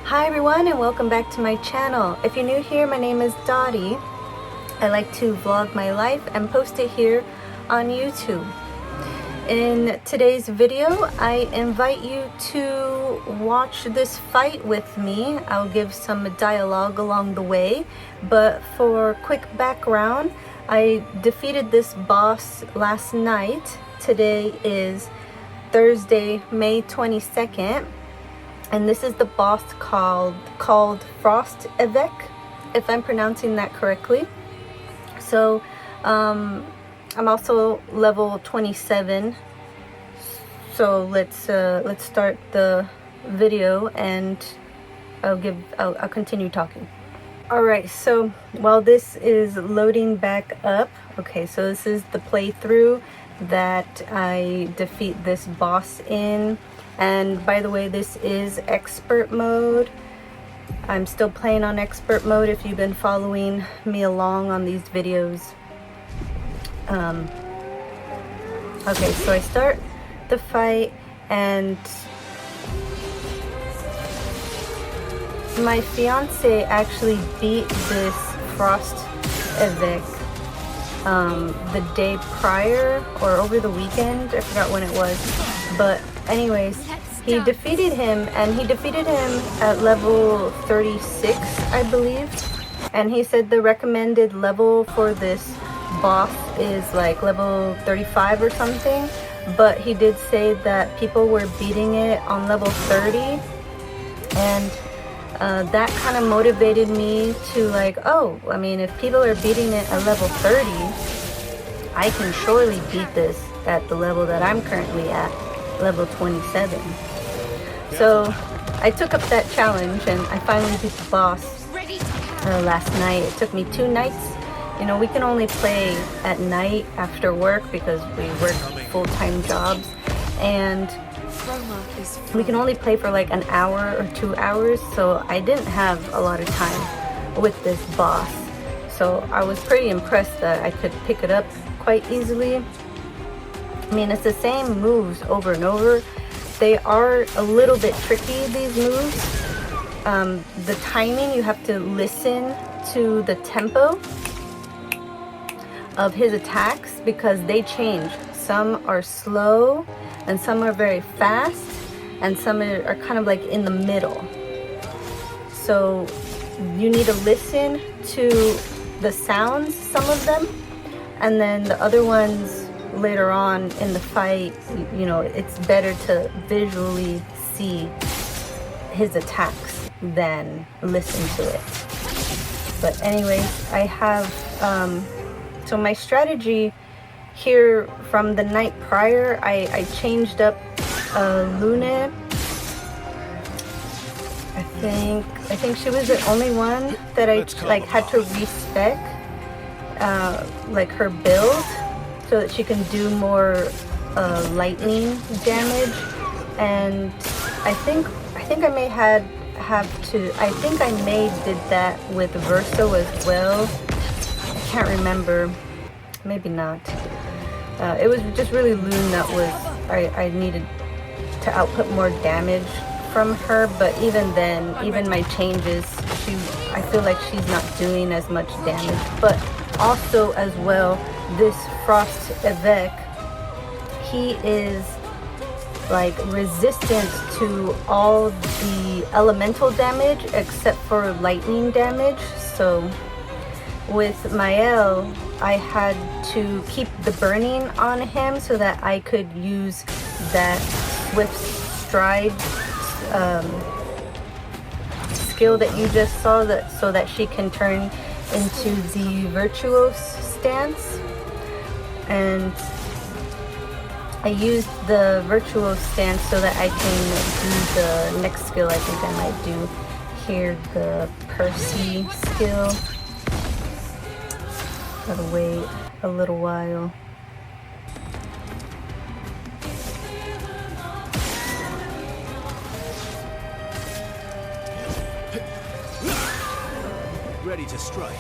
Hi everyone and welcome back to my channel. If you're new here, my name is Dottie. I like to vlog my life and post it here on YouTube. In today's video, I invite you to watch this fight with me. I'll give some dialogue along the way, but for quick background, I defeated this boss last night. Today is Thursday, May 22nd. And this is the boss called Frost Eveque, if I'm pronouncing that correctly. So I'm also level 27. So let's start the video and I'll continue talking. All right, so while this is loading back up, okay, so this is the playthrough that I defeat this boss in. And by the way, this is expert mode. I'm still playing on expert mode if you've been following me along on these videos. Okay, so I start the fight and my fiance actually beat this Frost Eveque the day prior or over the weekend. I forgot when it was, but anyways, he defeated him, and he defeated him at level 36, I believe. And he said the recommended level for this boss is like level 35 or something. But he did say that people were beating it on level 30. And that kind of motivated me to like, oh, I mean, if people are beating it at level 30, I can surely beat this at the level that I'm currently at. Level 27. So I took up that challenge and I finally beat the boss last night. It took me 2 nights. You know, we can only play at night after work because we work full-time jobs, and we can only play for like an hour or 2 hours, so I didn't have a lot of time with this boss. So I was pretty impressed that I could pick it up quite easily. I mean, it's the same moves over and over. They are a little bit tricky, these moves. The timing, you have to listen to the tempo of his attacks because they change. Some are slow and some are very fast and some are kind of like in the middle. So you need to listen to the sounds, some of them, and then the other ones later on in the fight, you know, it's better to visually see his attacks than listen to it. But anyways, I have so my strategy here from the night prior, I changed up Lune. I think she was the only one that I like had to respec like her build, so that she can do more lightning damage. And I think I may have to. I think I may did that with Verso as well. I can't remember. Maybe not. It was just really Lune that was I needed to output more damage from her. But even then, even my changes, I feel like she's not doing as much damage. But also as well, this Frost Eveque, he is like resistant to all the elemental damage except for lightning damage. So with Maelle, I had to keep the burning on him so that I could use that swift stride skill that you just saw, so that she can turn into the virtuose stance. And I used the virtuose stance so that I can do the next skill. I think I might do here, the Percy skill. Gotta wait a little while. Ready to strike.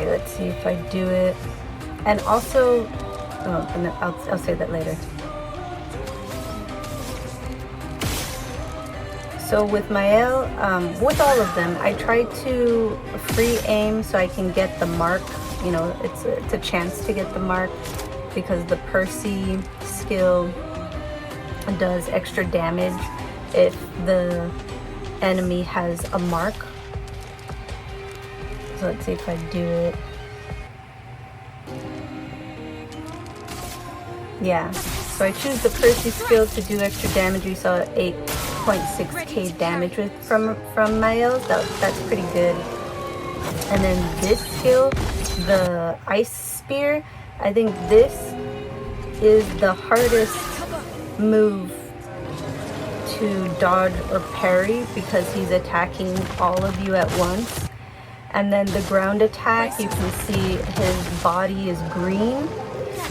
let's see if I do it. And also, oh, and then I'll say that later. So with Maelle, with all of them, I try to free aim so I can get the mark. You know, it's a chance to get the mark, because the Percy skill does extra damage if the enemy has a mark. So let's see if I do it. Yeah, so I choose the Percy skill to do extra damage. We saw 8.6k damage from Maelle. That's pretty good. And then this skill, the Ice Spear, I think this is the hardest move to dodge or parry, because he's attacking all of you at once. And then the ground attack, you can see his body is green,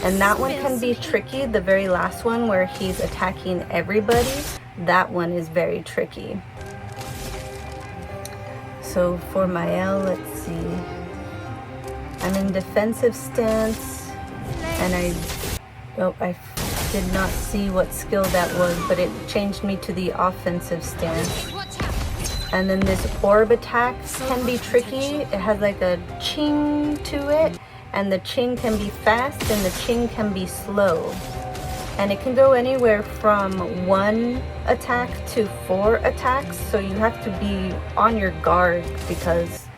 and that one can be tricky. The very last one where he's attacking everybody, that one is very tricky. So for Maelle, let's see. I'm in defensive stance, and I did not see what skill that was, but it changed me to the offensive stance. And then this orb attack can be tricky. It has like a ching to it, and the ching can be fast and the ching can be slow. And it can go anywhere from 1 attack to 4 attacks, so you have to be on your guard, because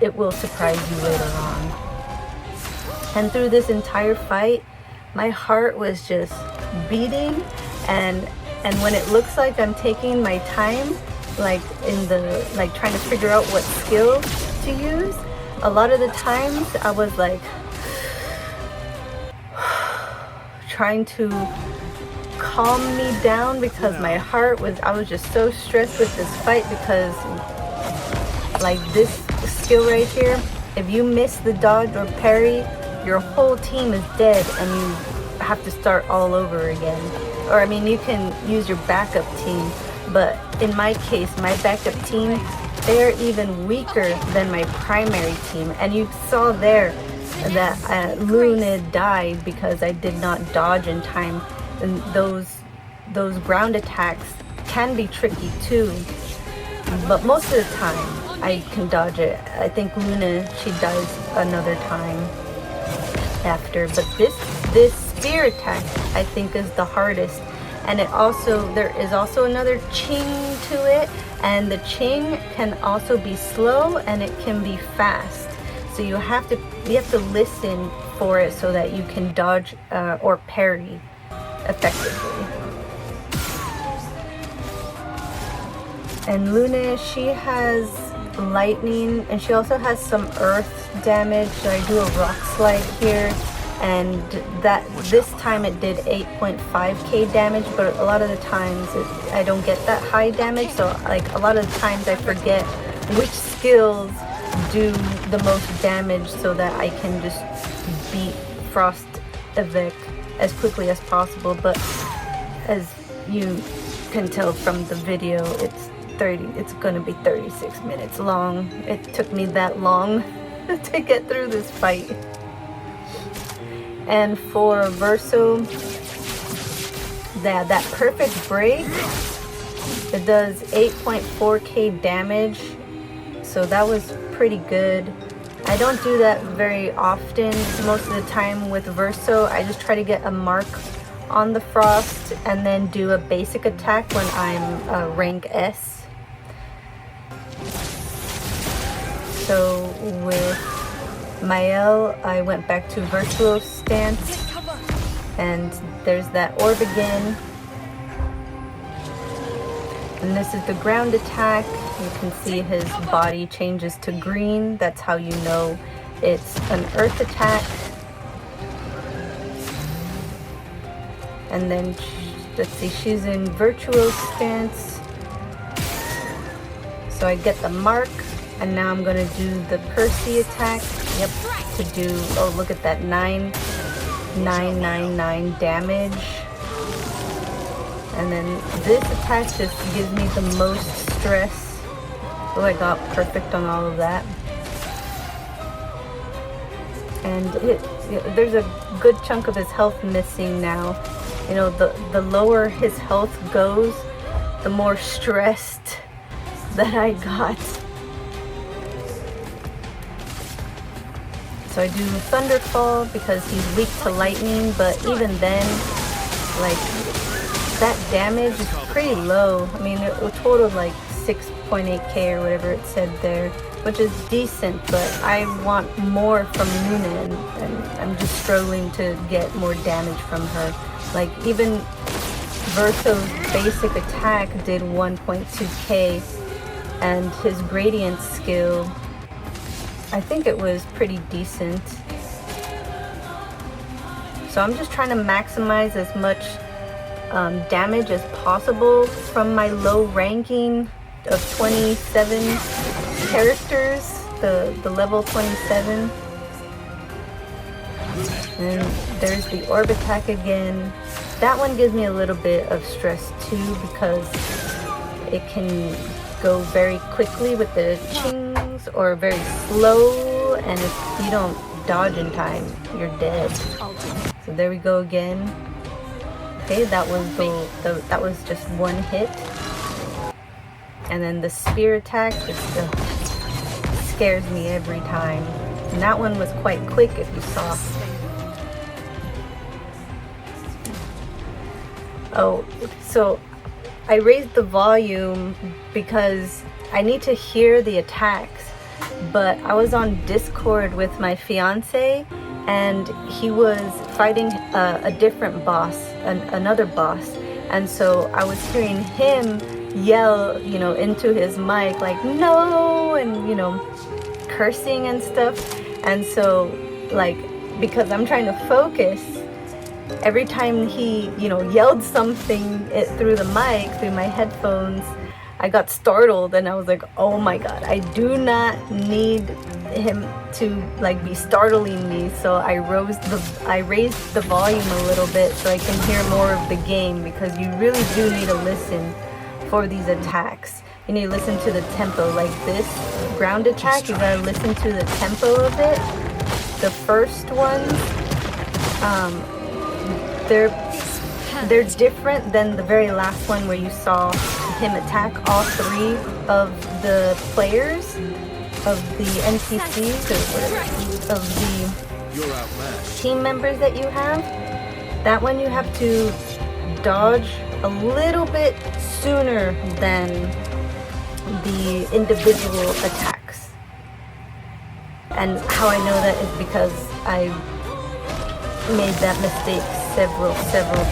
it will surprise you later on. And through this entire fight, my heart was just beating, and when it looks like I'm taking my time, like trying to figure out what skill to use, a lot of the times I was like trying to calm me down, because my heart was, I was just so stressed with this fight, because like this skill right here, if you miss the dodge or parry, your whole team is dead and you have to start all over again. Or I mean, you can use your backup team, but in my case, my backup team, they're even weaker than my primary team. And you saw there that Lune died because I did not dodge in time. And those ground attacks can be tricky too, but most of the time I can dodge it. I think Lune, she dies another time after, but this spear attack I think is the hardest. And there is also another ching to it, and the ching can also be slow and it can be fast. So you have to listen for it so that you can dodge or parry effectively. And Lune, she has lightning, and she also has some earth damage. So I do a rock slide here, and this time it did 8.5k damage, but a lot of the times I don't get that high damage. So like a lot of the times I forget which skills do the most damage, so that I can just beat Frost Eveque as quickly as possible. But as you can tell from the video, it's gonna be 36 minutes long. It took me that long to get through this fight. And for Verso, that perfect break, it does 8.4k damage, so that was pretty good. I don't do that very often. Most of the time with Verso, I just try to get a mark on the Frost and then do a basic attack when I'm rank S. So with Maelle, I went back to Verso stance, and there's that orb again. And this is the ground attack. You can see his body changes to green. That's how you know it's an earth attack. And then, let's see, she's in virtual stance. So I get the mark, and now I'm gonna do the Percy attack. Yep, to do, oh look at that, 999 damage. And then this attack just gives me the most stress. Oh, I got perfect on all of that. and there's a good chunk of his health missing now. You know, the lower his health goes, the more stressed that I got. So I do Thunderfall because he's weak to lightning, but even then, like, that damage is pretty low. I mean, it totaled like 6.8k or whatever it said there, which is decent, but I want more from Lune, and I'm just struggling to get more damage from her. Like, even Verso's basic attack did 1.2k, and his gradient skill, I think it was pretty decent. So I'm just trying to maximize as much damage as possible from my low ranking of 27 characters, the level 27. And there's the orb attack again. That one gives me a little bit of stress too, because it can go very quickly with the chings, or very slow, and if you don't dodge in time, you're dead. So there we go again. Okay, that was just one hit. And then the spear attack just scares me every time. And that one was quite quick if you saw. Oh, so I raised the volume because I need to hear the attacks, but I was on Discord with my fiance, and he was fighting a different boss, another boss, and so I was hearing him yell, you know, into his mic like no, and you know, cursing and stuff. And so, like, because I'm trying to focus, every time he, you know, yelled something through the mic, through my headphones, I got startled, and I was like, oh my god, I do not need him to like be startling me. So I raised the volume a little bit so I can hear more of the game, because you really do need to listen for these attacks. You need to listen to the tempo. Like this ground attack, you gotta listen to the tempo of it. The first ones, they're different than the very last one where you saw him attack all three of the players, of the NPCs, or of the team members that you have. That one you have to dodge a little bit sooner than the individual attacks. And how I know that is because I made that mistake several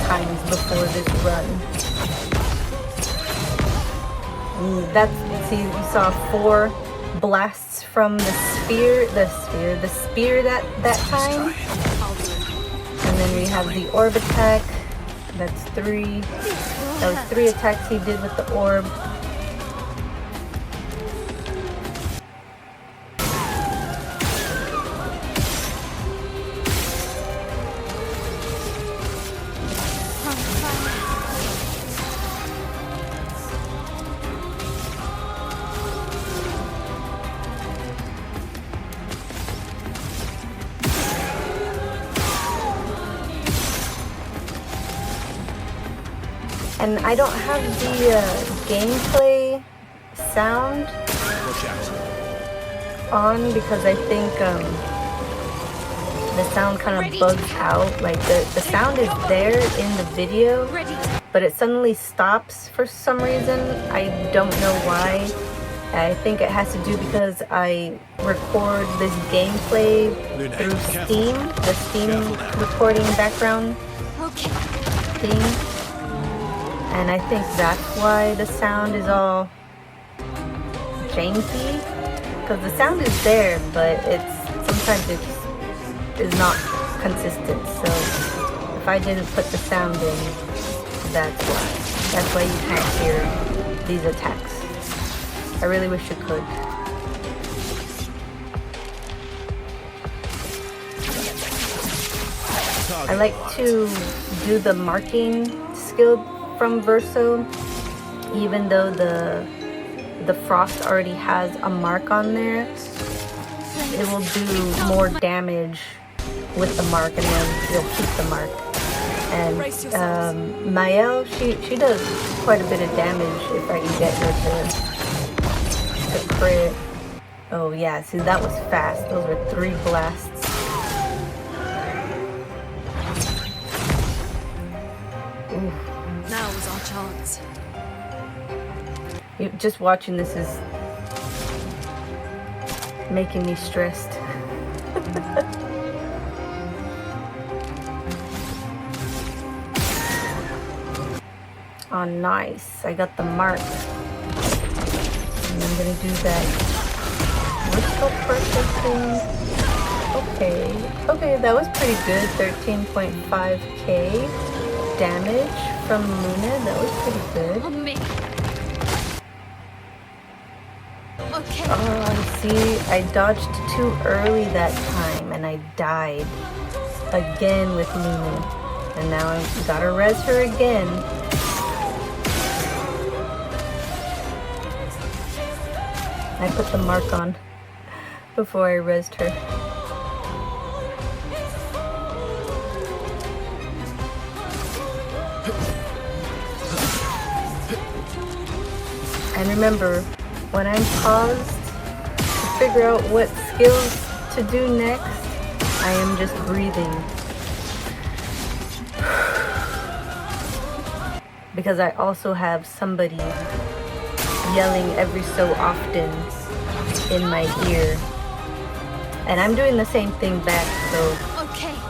times before this run. And that's, see, you saw 4 blasts from the spear that time. And then we have the orb attack. That's 3. That was 3 attacks he did with the orb. And I don't have the gameplay sound on because I think the sound kind of bugs out. Like the sound is there in the video, but it suddenly stops for some reason. I don't know why. I think it has to do because I record this gameplay through Steam, the Steam recording background thing. And I think that's why the sound is all janky, because the sound is there, but sometimes it is not consistent. So if I didn't put the sound in, that's why. That's why you can't hear these attacks. I really wish you could. I like to do the marking skill from Verso, even though the Frost already has a mark on there. It will do more damage with the mark, and then you'll keep the mark. And Maelle, she does quite a bit of damage if I can get her to crit. Oh yeah, see, that was fast. Those were 3 blasts. Oof. Now is our chance. Just watching this is making me stressed. Oh, nice. I got the mark. And I'm gonna do that whistle processing. Okay, that was pretty good. 13.5k damage from Lune. That was pretty good. On me. Okay. Oh, see, I dodged too early that time and I died again with Lune. And now I gotta res her again. I put the mark on before I resed her. And remember, when I'm paused to figure out what skills to do next, I am just breathing. Because I also have somebody yelling every so often in my ear. And I'm doing the same thing back, so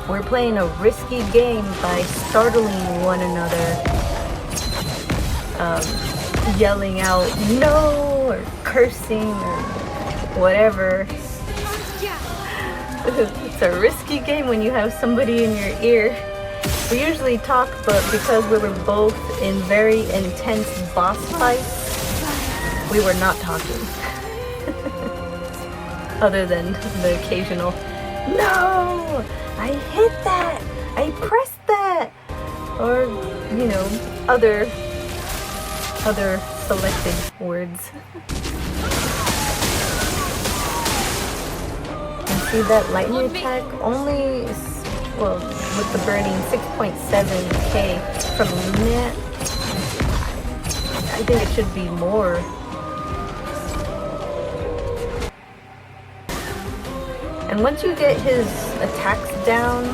we're playing a risky game by startling one another. Yelling out no or cursing or whatever. It's a risky game when you have somebody in your ear. We usually talk, but because we were both in very intense boss fights, we were not talking. Other than the occasional, no, I hit that, I pressed that, or, you know, other selected words. And see that lightning attack only, well, with the burning 6.7k from Lune. I think it should be more. And once you get his attacks down,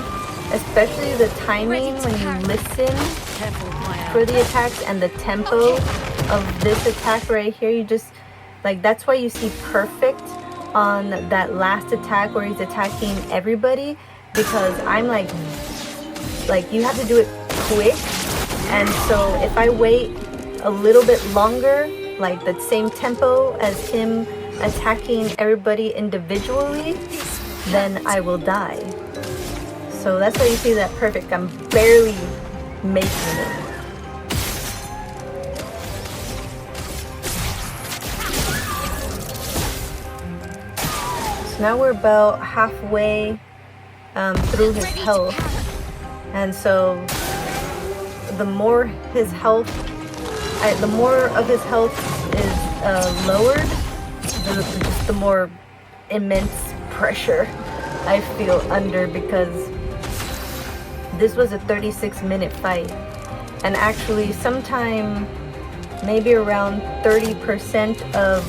especially the timing when you listen for the attacks and the tempo of this attack right here, you just, like, that's why you see perfect on that last attack where he's attacking everybody, because I'm like you have to do it quick. And so if I wait a little bit longer, like the same tempo as him attacking everybody individually, then I will die. So that's why you see that perfect. I'm barely making it. So now we're about halfway through his health. And so the more his health, the more of his health is lowered, the more immense pressure I feel under, because this was a 36-minute fight, and actually sometime maybe around 30% of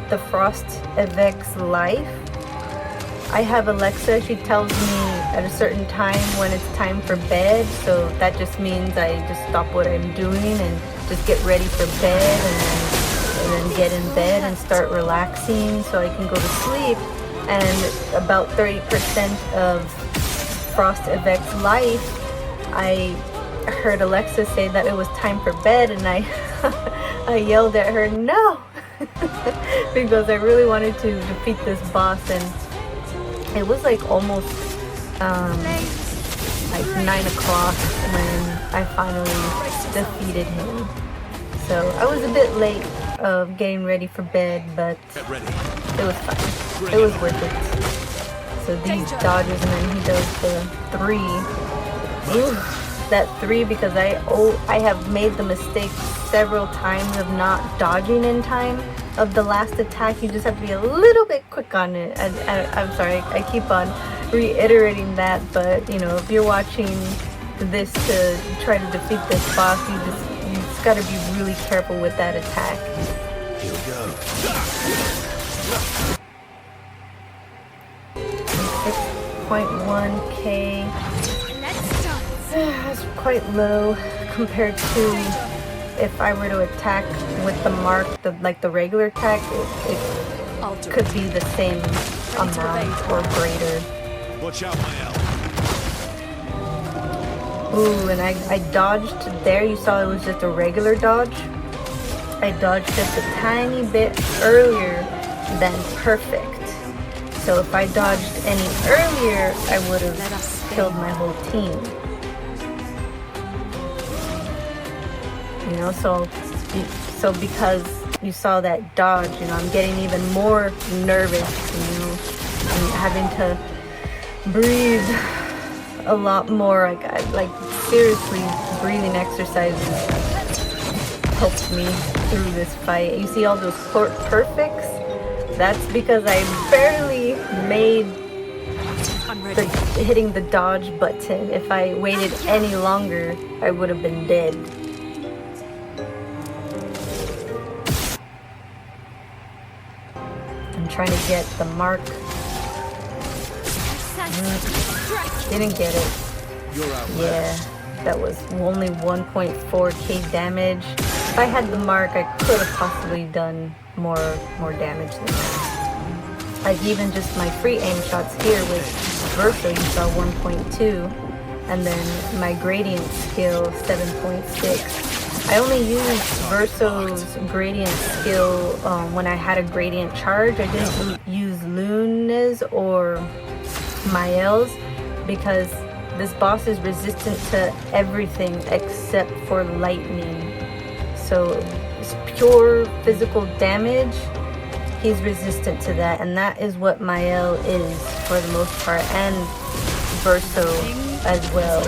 the Frost Eveque's life, I have Alexa. She tells me at a certain time when it's time for bed, so that just means I just stop what I'm doing and just get ready for bed, and then get in bed and start relaxing so I can go to sleep. And about 30% of Frost Eveque's life, I heard Alexa say that it was time for bed, and I yelled at her, no, because I really wanted to defeat this boss. And it was like almost like 9 o'clock when I finally defeated him. So I was a bit late of getting ready for bed, but it was fine. It was worth it. So these dodges, and then he does the 3. Ooh, that 3, because I have made the mistake several times of not dodging in time of the last attack. You just have to be a little bit quick on it. I'm sorry, I keep on reiterating that, but you know, if you're watching this to try to defeat this boss, you just gotta be really careful with that attack. Here we go. 6.1k. Let's start. That's quite low compared to if I were to attack with the mark, like the regular attack, it I'll do could it. be the same amount or greater. Watch out, Maelle. Ooh, and I dodged there. You saw it was just a regular dodge. I dodged just a tiny bit earlier than perfect. So if I dodged any earlier, I would have killed my whole team. You know, so because you saw that dodge, you know, I'm getting even more nervous, you know, and having to breathe a lot more. Like seriously, breathing exercises helped me through this fight. You see all those perfects? That's because I barely made I'm ready. hitting the dodge button. If I waited any longer, I would have been dead. I'm trying to get the mark. Didn't get it. You're out. Yeah, that was only 1.4k damage. If I had the mark, I could have possibly done more damage than that. Like even just my free aim shots here with Verso, you saw 1.2, and then my gradient skill 7.6. I only used Verso's gradient skill when I had a gradient charge. I didn't use Lune's or Maelle's because this boss is resistant to everything except for lightning. So it's pure physical damage. He's resistant to that, and that is what Maelle is for the most part, and Verso as well.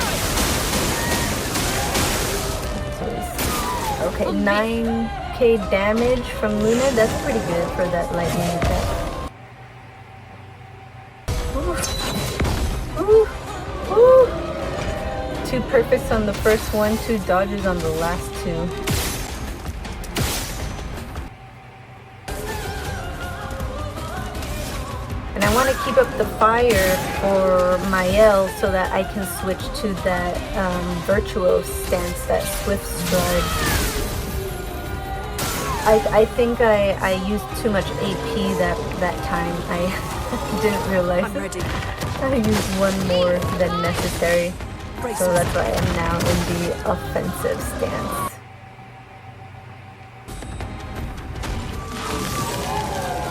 Okay, 9k damage from Lune. That's pretty good for that lightning attack. Ooh. Ooh. 2 perfects on the first one, 2 dodges on the last 2. And I want to keep up the fire for Maelle so that I can switch to that virtuose stance, that swift stride. I think I used too much AP that time. I didn't realize. I'm ready. I used one more than necessary. So that's why I'm now in the offensive stance.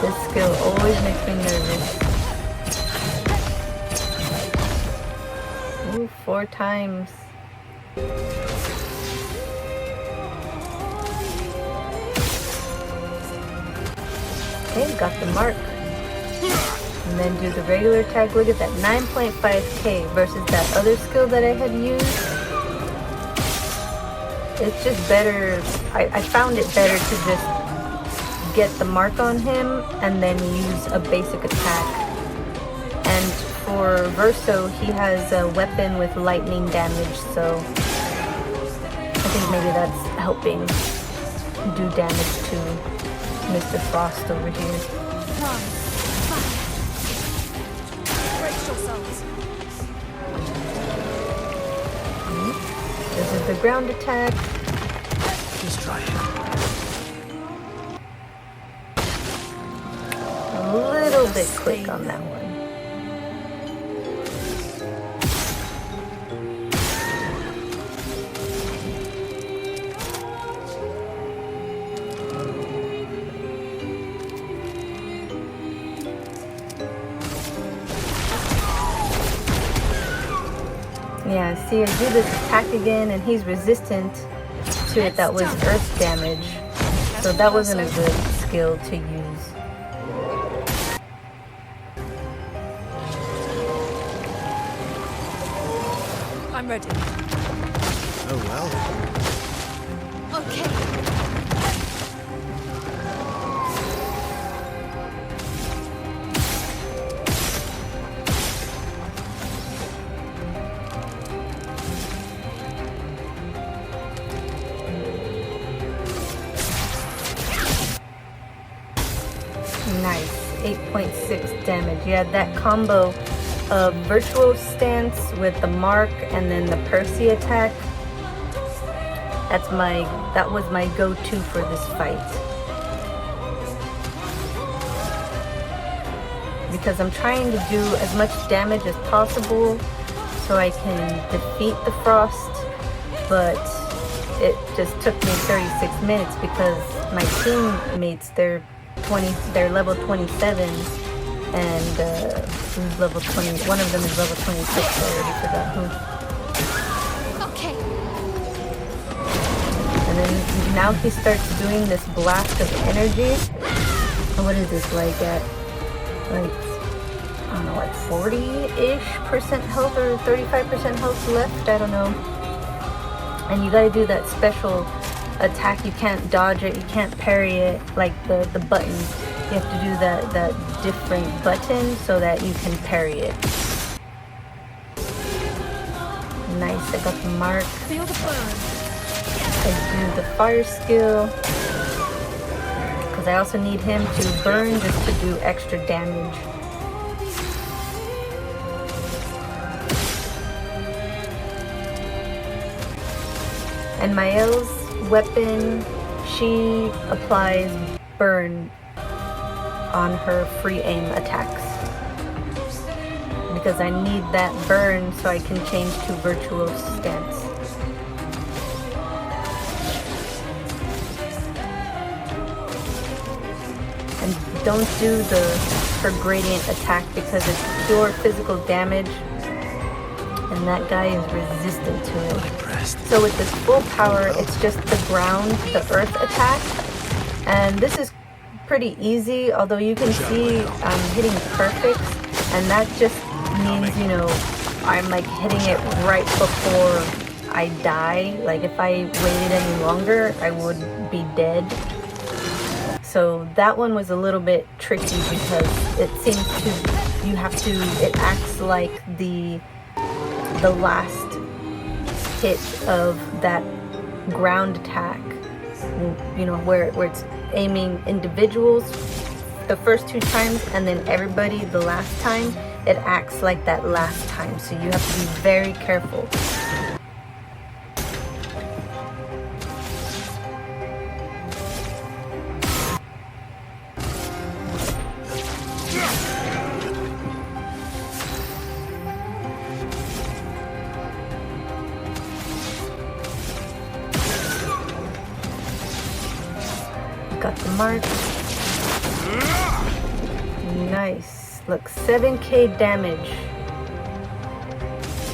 This skill always makes me nervous. Ooh, 4 times. Okay, got the mark. And then do the regular attack. Look at that, 9.5k versus that other skill that I had used. It's just better. I found it better to just get the mark on him and then use a basic attack. And for Verso, he has a weapon with lightning damage, so I think maybe that's helping do damage to Mr. Frost over here. Brace yourselves. This is the ground attack. Let's try it. A little bit quick on that one. Yeah, see, I do this attack again and he's resistant to it. That was earth damage. So that wasn't a good skill to use. I'm ready. Oh well. Okay. Nice, 8.6 damage. Yeah, that combo of virtual stance with the mark and then the Percy attack. That was my go-to for this fight. Because I'm trying to do as much damage as possible so I can defeat the Frost, but it just took me 36 minutes because my teammates, they're level 27, and who's level 20? One of them is level 26. I already forgot who. Okay. And then now he starts doing this blast of energy. What is this like at? Like, I don't know, like 40-ish% health or 35% health left. I don't know. And you gotta do that special attack. You can't dodge it, you can't parry it like the button. You have to do that different button so that you can parry it. Nice, I got the mark. Feel the burn. I do the fire skill. Because I also need him to burn just to do extra damage. And Maelle's weapon, she applies burn on her free aim attacks. Because I need that burn so I can change to virtual stance. And don't do her gradient attack because it's pure physical damage. And that guy is resistant to it. So with this full power, it's just the ground, the earth attack. And this is pretty easy, although you can see I'm hitting perfect. And that just means, you know, I'm like hitting it right before I die. Like if I waited any longer, I would be dead. So that one was a little bit tricky because it seems it acts like the last hit of that ground attack, you know, where it's aiming individuals the first 2 times and then everybody the last time. It acts like that last time, so you have to be very careful. Got the mark. Nice. Look, 7k damage.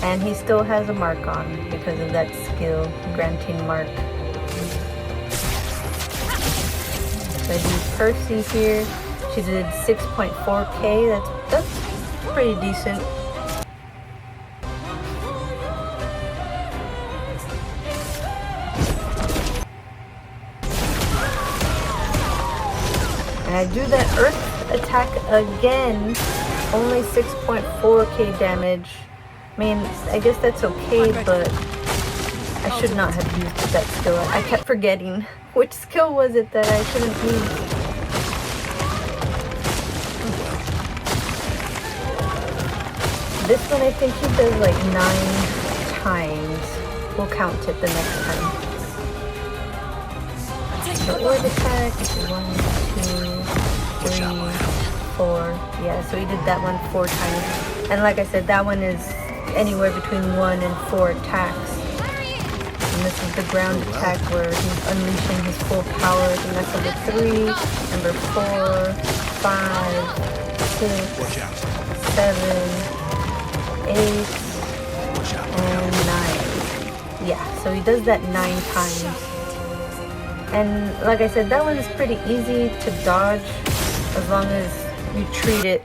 And he still has a mark on because of that skill, granting mark. So I do Percy here. She did 6.4k. That's pretty decent. And I do that earth attack again, only 6.4k damage. I mean, I guess that's okay, but I should not have used that skill. I kept forgetting which skill was it that I shouldn't use. This one I think he does like 9 times. We'll count it the next time. The orb attack, 1, 2, 3, 4. Yeah, so he did that one 4 times. And like I said, that one is anywhere between 1 and 4 attacks. And this is the ground attack where he's unleashing his full power. And that's number 3, number 4, 5, 6, 7, 8, and 9. Yeah, so he does that 9 times. And like I said, that one is pretty easy to dodge as long as you treat it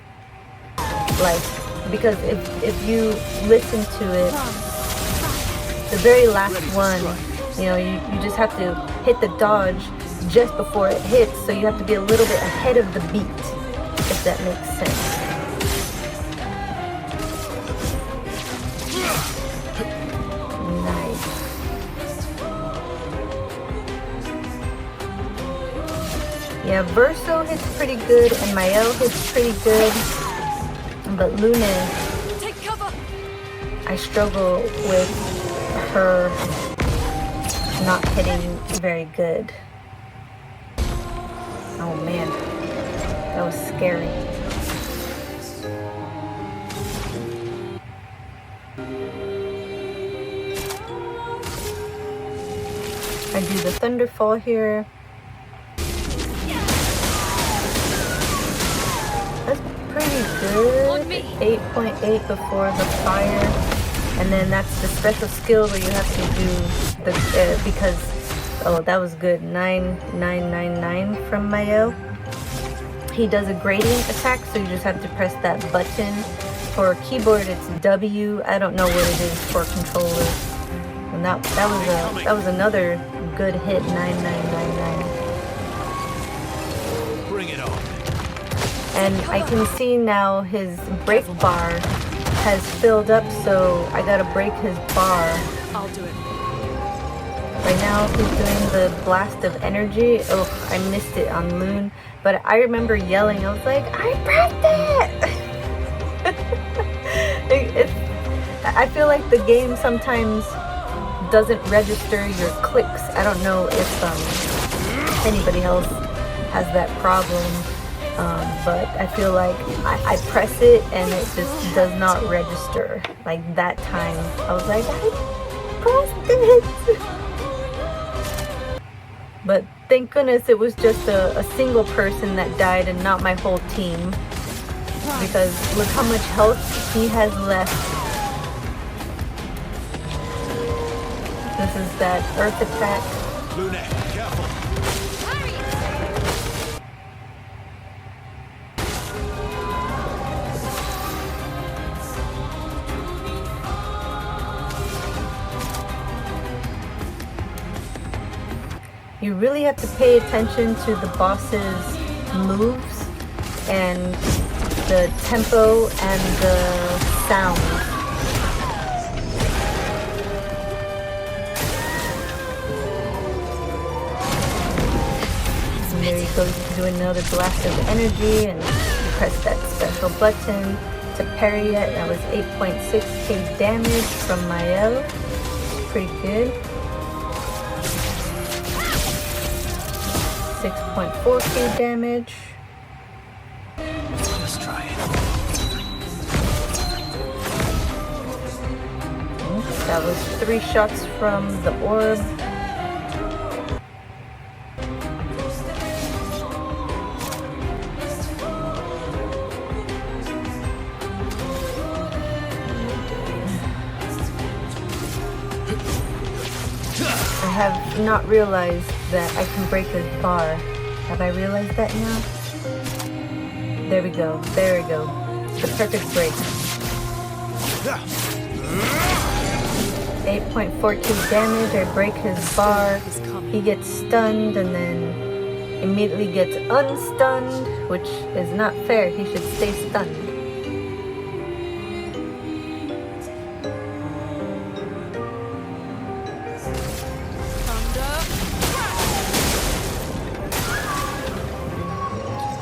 like, because if you listen to it, the very last one, you know, you just have to hit the dodge just before it hits, so you have to be a little bit ahead of the beat, if that makes sense. Yeah, Verso hits pretty good and Maelle hits pretty good. But Lune, Take cover. I struggle with her not hitting very good. Oh man, that was scary. I do the Thunderfall here. That's pretty good. 8.8 before the fire. And then that's the special skill where you have to do the, because, oh, that was good. 9999 from Maelle. He does a gradient attack, so you just have to press that button. For keyboard, it's W. I don't know what it is for controller. And that was another good hit, 9999. Bring it on. And I can see now his break bar has filled up, so I gotta break his bar. I'll do it. Right now he's doing the blast of energy. Oh, I missed it on Lune, but I remember yelling. I was like, I pressed it! I feel like the game sometimes doesn't register your clicks. I don't know if anybody else has that problem, but I feel like I press it and it just does not register. Like that time, I was like, I pressed it! But thank goodness it was just a single person that died and not my whole team. Because look how much health he has left. This is that earth attack. Lune, careful. You really have to pay attention to the boss's moves and the tempo and the sound. And there you go, you can do another blast of energy and you press that special button to parry it. That was 8.6k damage from Maelle. Pretty good. 6.4k damage. Let's try it. That was 3 shots from the orb. I have not realized that I can break his bar. Have I realized that now? There we go. There we go. The perfect break. 8.4k damage. I break his bar. He gets stunned and then immediately gets unstunned, which is not fair. He should stay stunned.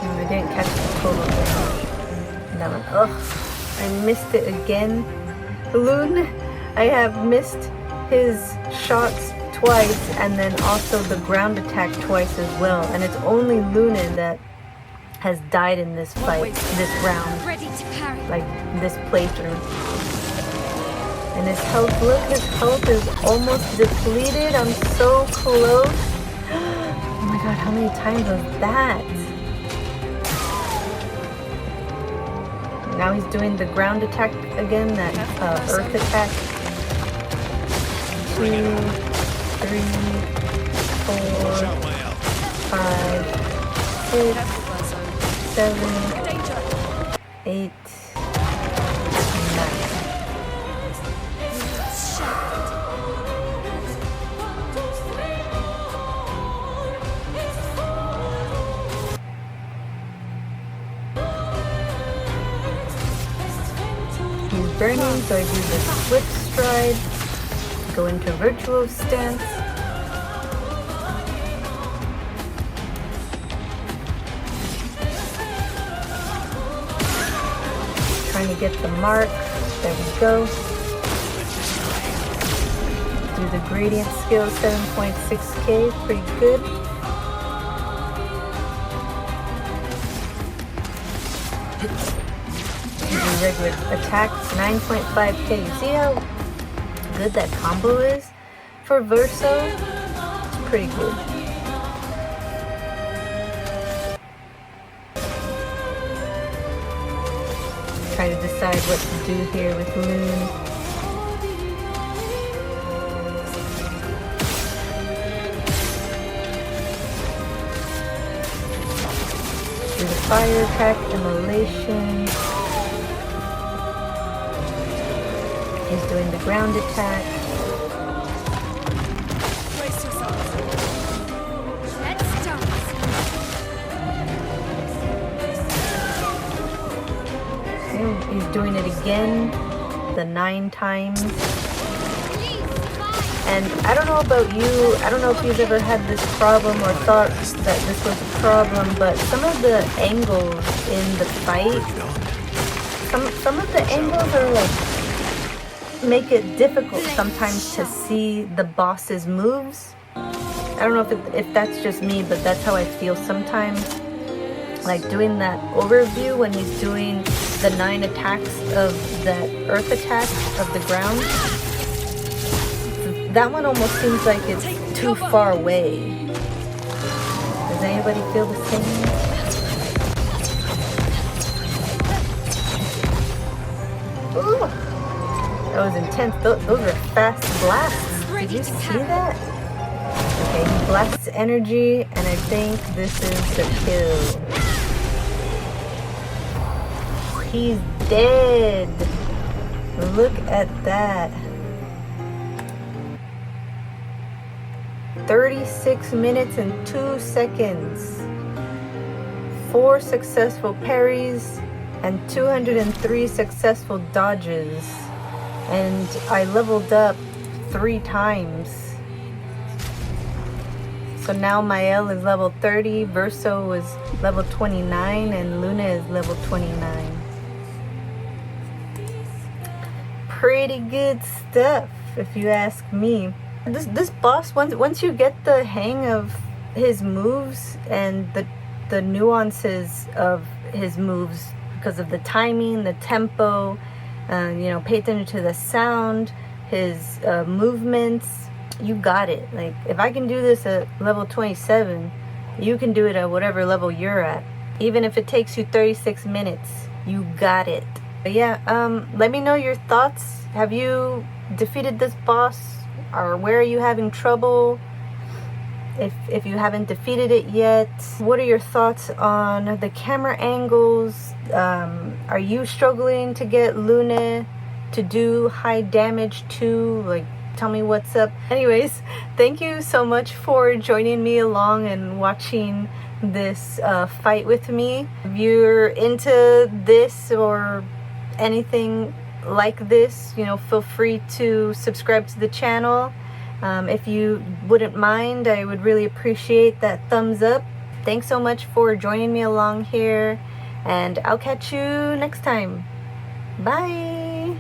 I didn't catch the total damage. That one. Ugh. I missed it again. Lune, I have missed his shots twice and then also the ground attack twice as well. And it's only Lune that has died in this fight, this round. Ready to parry. Like this playthrough. And his health, look, his health is almost depleted. I'm so close. Oh my god, how many times was that? Now he's doing the ground attack again, that earth attack. 2, 3, 4, Watch out, Maelle. 5, 6, 7, 8, 9. He's burning, so I do the swift stride, go into virtual stance. trying to get the mark. There we go. Do the gradient skill, 7.6k, pretty good. Do regular attack, 9.5k. You see how good that combo is for Verso? It's pretty good. Try to decide what to do here with Lune. Do the fire attack, immolation. He's doing the ground attack. Brace yourselves. Let's dance. See, he's doing it again, the 9 times. And I don't know about you, I don't know if you've ever had this problem or thought that this was a problem, but some of the angles in the fight, some of the angles are like, make it difficult sometimes to see the boss's moves. I don't know if that's just me, but that's how I feel sometimes. Like doing that overview when he's doing the 9 attacks of that earth attack of the ground. That one almost seems like it's too far away. Does anybody feel the same? Ooh, that was intense. Those are fast blasts. Did you see that? Okay, he blasts energy, and I think this is the kill. He's dead. Look at that. 36 minutes and 2 seconds. 4 successful parries and 203 successful dodges. And I leveled up 3 times. So now Maelle is level 30, Verso is level 29, and Lune is level 29. Pretty good stuff, if you ask me. This boss, once you get the hang of his moves and the nuances of his moves, because of the timing, the tempo, you know, pay attention to the sound, his movements, you got it. Like, if I can do this at level 27, you can do it at whatever level you're at. Even if it takes you 36 minutes, you got it. But yeah, let me know your thoughts. Have you defeated this boss? Or where are you having trouble? If you haven't defeated it yet, what are your thoughts on the camera angles? Are you struggling to get Lune to do high damage too? Like, tell me what's up. Anyways, thank you so much for joining me along and watching this fight with me. If you're into this or anything like this, you know, feel free to subscribe to the channel. If you wouldn't mind, I would really appreciate that thumbs up. Thanks so much for joining me along here, and I'll catch you next time. Bye.